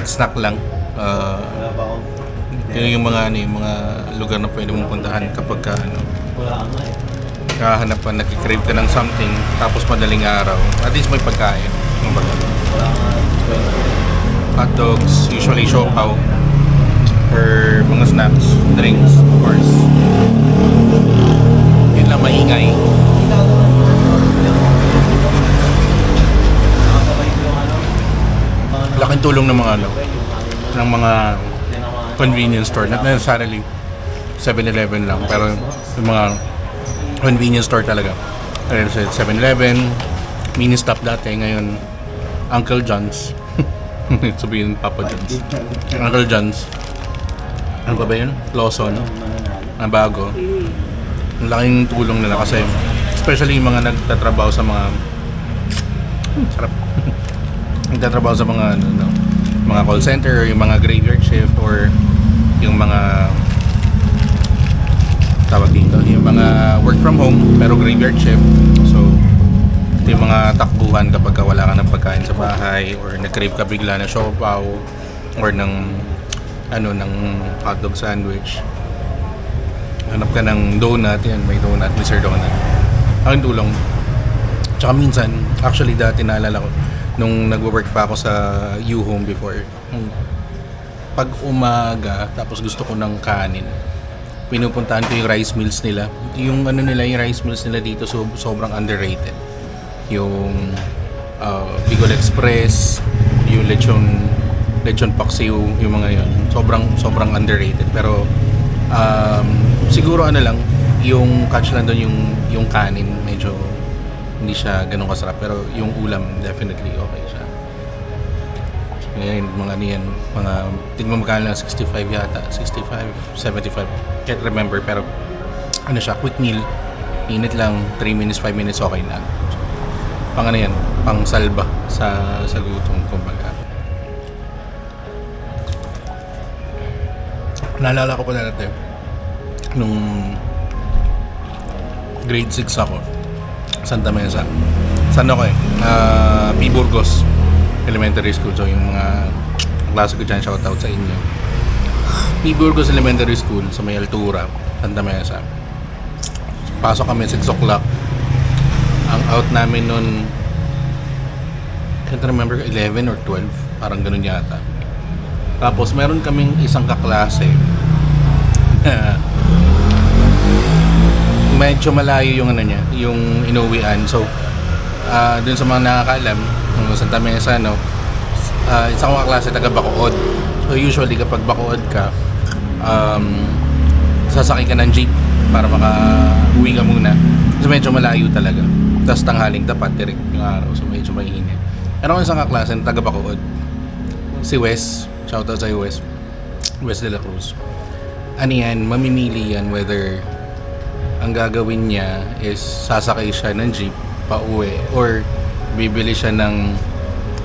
snack-snack lang. Yun yung mga ano, yung mga lugar na pwede mong puntahan kapag ka, ano, kahanap ka, nag-crave ka ng something, tapos madaling araw, at least may pagkain. Hot dogs, usually siopaw, or mga snacks, drinks, of course. Yun lang, maingay. Laking tulong ng mga ano, ng mga convenience store, not necessarily 7-Eleven lang, pero yung mga convenience store talaga. Ayun, 7-Eleven, mini stop dati, ngayon Uncle John's. Sabihin Papa John's. Uncle John's. Ano pa ba yun? Lawson. Ang bago. Ang laking tulong nila kasi especially yung mga nagtatrabaho sa mga sarap. Nagtatrabaho sa mga ano, mga call center, yung mga graveyard shift, or yung mga tawag dito, yung mga work from home pero graveyard shift. So ito yung mga takbuhan kapag wala ka ng pagkain sa bahay, or nag-crave ka bigla na siopaw or ng ano, ng hotdog sandwich. Hanap ka ng donut, yan, may donut, Mr. Donut. Ang tulong. Tsaka minsan, actually dati naalala ko nung nagwo-work pa ako sa U-Home before, pag umaga tapos gusto ko ng kanin, pinupuntahan ko yung rice mills nila. Yung ano nila, yung rice mills nila dito, sobrang underrated. Yung Bicol Express, yung lechon paksiw, yung mga yun, sobrang underrated. Pero siguro ano lang, yung catch lang doon, yung kanin medyo hindi siya ganun kasarap, pero yung ulam definitely okay siya. Ngayon, mga niyan, mga tignan magkano lang, 65 yata, 65, 75, can't remember, pero ano siya, quick meal, init lang, 3 minutes, 5 minutes, okay na. Pang ano yan, pang salba sa gutom, kumbaga. Naalala ko pa dati, nung grade 6 ako, Santa Mesa. Saan ako P. Burgos Elementary School. So yung mga klase ko dyan, shoutout sa inyo. P. Burgos Elementary School sa may Altura, Santa Mesa. Pasok kami 6 o'clock. Ang out namin nun, can't remember, 11 or 12, parang ganun yata. Tapos meron kaming isang kaklase medyo malayo yung ano niya, yung inuwian. So dun sa mga nakakaalam, Santa Mesa, no, isang mga klase taga Bacood. So usually kapag Bacood ka, sasakay ka ng jeep para maka-uwi ka muna. So medyo malayo talaga. Tapos tanghaling tapat, direct yung araw, so medyo mainit. Pero isang kaklase na taga Bacood, si Wes, shoutout sa Wes de la Cruz. Ano yan, mamimili yan whether ang gagawin niya is sasakay siya ng jeep pa uwi, or bibili siya ng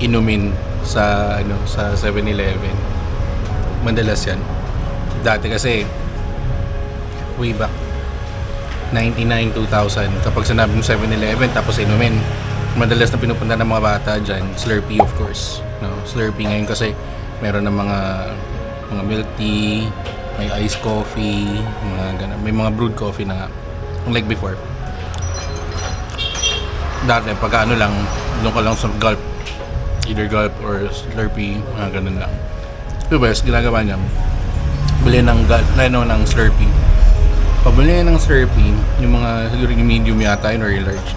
inumin sa ano, sa 7-Eleven. Madalas yan dati kasi way back 99, 2000, kapag sinabi ng 7-Eleven tapos inumin, madalas na pinupunta ng mga bata dyan, Slurpee of course, no? Slurpee ngayon kasi meron ng mga milk tea, may iced coffee, mga ganun, may mga brewed coffee na nga. Like before, dati pag ano lang, doon ka lang sa gulp, either gulp or Slurpee, mga ganun lang. Diba, ginagawa niya, bili ng gulp, ng Slurpee. Pabili ng Slurpee, yung mga siguro yung medium yata yun or yung large,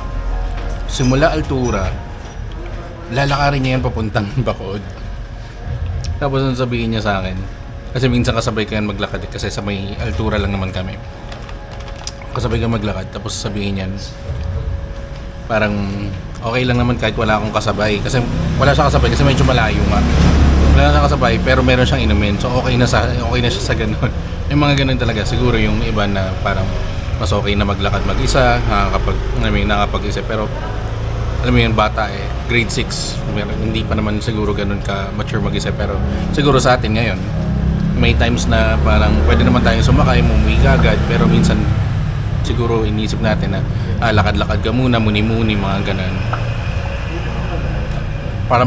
simula Altura, lalakarin niya yan papuntang Bacood. Tapos sabihin niya sa akin, kasi minsan kasabay ka yan maglakad kasi sa may Altura lang naman kami. Kasabay ka maglakad, tapos sabihin niyan, parang okay lang naman kahit wala akong kasabay, kasi wala siya kasabay kasi medyo malayo nga. Wala siya kasabay pero meron siyang inumin, so okay na siya sa ganun. Yung mga ganun talaga, siguro yung iba na parang mas okay na maglakad mag-isa, nakakapag-isip, pero alam mo yun, bata grade 6, hindi pa naman siguro ganun ka mature mag-isip, pero siguro sa atin ngayon, may times na parang pwede naman tayong sumakay, umuwi ka agad, pero minsan siguro iniisip natin na lakad-lakad ka muna, muni-muni, mga ganun, para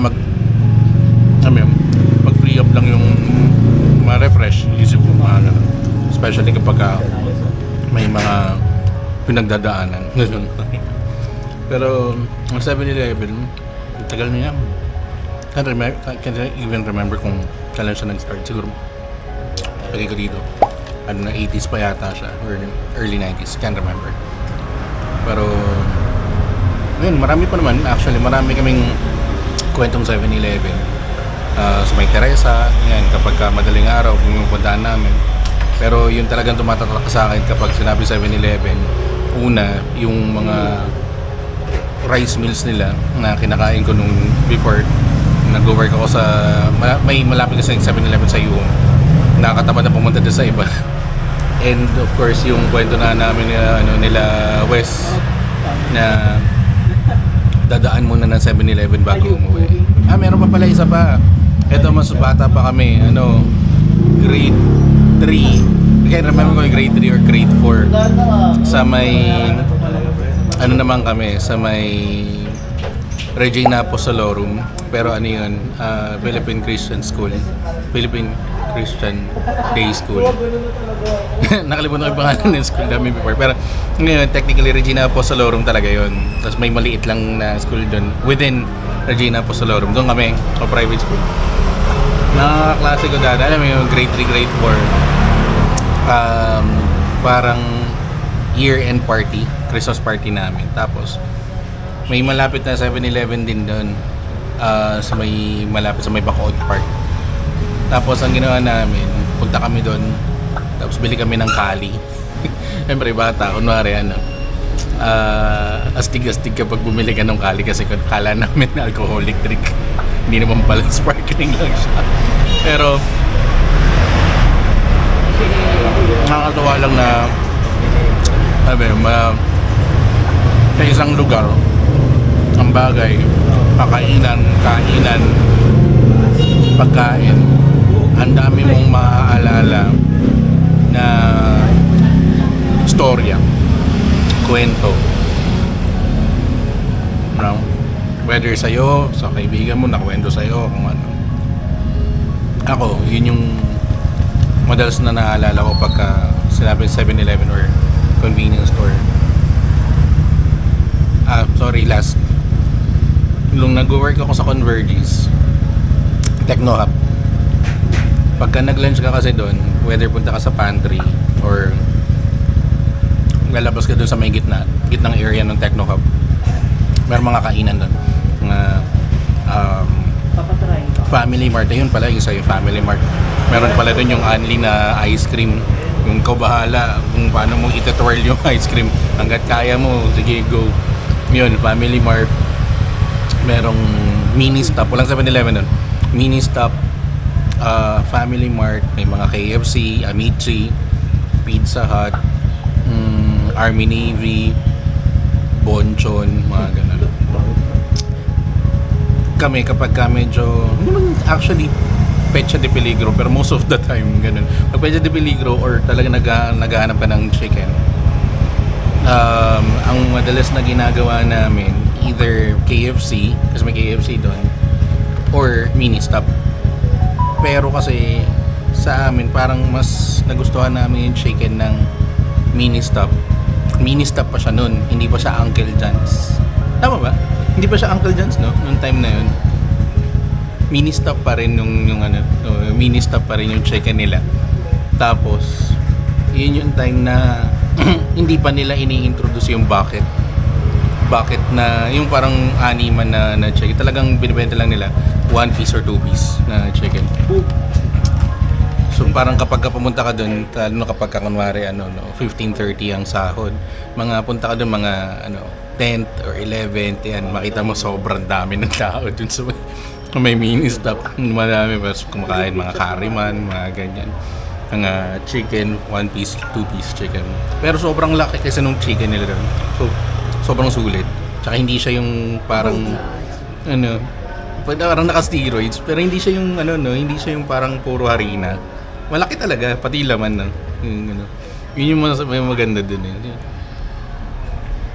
mag-free pick up lang yung ma-refresh, isip mo mga ganun. Especially kapag may mga pinagdadaanan. Pero ang 7-Eleven, tagal na yan. Can't even remember kung kailan siya nag-start. Siguro, pagay ko dito, ano na, 80s pa yata siya, or early 90s, can't remember. Pero, ngayon, marami pa naman. Actually, marami kaming kwentong 7-Eleven. Sa may Teresa, yan, kapag madaling araw, pumupuntahan namin. Pero yun talagang tumatatak sa akin kapag sinabi 7-Eleven, una, yung mga rice meals nila na kinakain ko nung before nag-work ako sa may malapit kasi 7-Eleven sa UO. Nakakatamad na pumunta doon sa iba. And of course yung kwento na namin nila Wes na dadaan muna ng 7-Eleven bago umuwi. Meron pa pala isa pa. Ito mas bata pa kami, grade 3. I can't remember kung grade 3 or grade 4. Sa may naman kami, sa may Regina Apostolorum. Pero yun, Philippine Christian School. Philippine Christian Day School. Nakalimutan ko yung pangalan ng school namin before. Pero ngayon, technically Regina Apostolorum talaga yun. Tapos may maliit lang na school doon within Regina Apostolorum. Doon kami, o private school. Nakaklase ko dati, alam mo yung grade 3, grade 4. Parang year-end party, Christmas party namin. Tapos, may malapit na 7-Eleven din doon. Malapit sa may Bacood Park. Tapos, ang ginawa namin, punta kami doon. Tapos, bili kami ng kali. Siyempre, bata, kunwari, astig-astig kapag bumili ka ng kali kasi kala namin na alcoholic drink. Hindi naman pala, sparkling lang siya. Pero, nakakatawa lang na sa isang lugar ang bagay, kainan, pagkain, ang dami mong maaalala na storya, kwento, whether sa'yo, sa kaibigan mo, nakwento sa'yo kung ano. Ako, yun yung madalas na naalala ko pagka sinabi 7-Eleven or convenience store. Last. Nung nag-work ako sa Convergys, Techno Hub. Pagka nag-lunch ka kasi doon, whether punta ka sa pantry or lalabas ka doon sa may gitnang area ng Techno Hub, meron mga kainan doon. Mga Family Mart. Ayun pala, isa yung Family Mart. Meron pala doon yung only na ice cream. Yung ikaw bahala kung paano mo itatwirl yung ice cream. Hanggat kaya mo, sige, go. Yun, Family Mart. Merong mini stop. Walang 7-Eleven doon. Mini stop. Family Mart. May mga KFC, Amici, Pizza Hut, Army Navy, Bonchon, mga ganun. Kami kapag medyo, actually Pecha de Peligro, pero most of the time ganun. Pag Pecha de Peligro or talaga naghahanap ka ng chicken, ang madalas na ginagawa namin either KFC, kasi may KFC doon, or mini stop. Pero kasi sa amin parang mas nagustuhan namin yung chicken ng mini stop. Mini stop pa siya noon, hindi pa siya Uncle John's. Tama ba? Hindi pa siya Uncle John's, no? Noong time na yun. Mini stop pa rin mini stop pa rin yung chicken nila. Tapos yun yung time na hindi pa nila ini-introduce yung bucket na yung parang animan na chicken. Talagang binibenta lang nila 1 piece or 2 piece na chicken. So parang kapag pumunta ka doon, lalo kapag kunwari 15:30 ang sahod, mga punta ka doon mga 10th or 11th, yan, makita mo sobrang dami ng tao doon sa may mini stop. Madami pa kumakain, mga kariman, mga ganyan. Mga chicken, 1 piece, 2 piece chicken. Pero sobrang laki kasi nung chicken nila doon. So, sobrang sulit. Tsaka hindi siya yung parang, parang naka-steroids. Pero hindi siya yung, hindi siya yung parang puro harina. Malaki talaga, pati laman na. Yun yung maganda doon eh.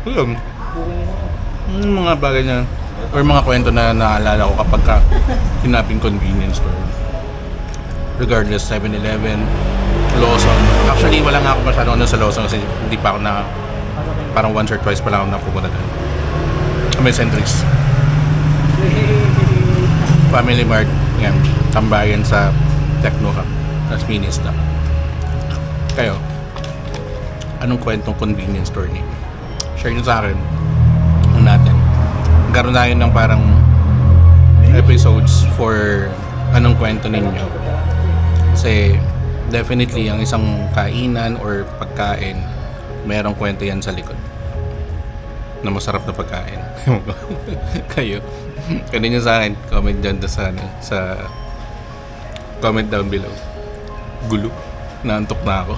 Yung mga bagay na, or mga kwento na naalala ko kapag hinapin convenience store. regardless, 7-Eleven, Lawson. Actually, wala nga ako masyadong ano sa Lawson kasi hindi pa ako na, parang once or twice pa lang ako napupunta doon. May Centrix. Family Mart, yan, tambayan sa Techno Hub. That's mini stop. Kayo, anong kwentong convenience store niyo? Share nyo sa akin. Ano natin? Magkaroon tayo ng parang episodes for anong kwento ninyo. Kasi definitely ang isang kainan or pagkain, merong kwento yan sa likod na masarap na pagkain. Kayo, kano nyo sa akin, comment dyan sa comment down below. Gulo, naantok na ako.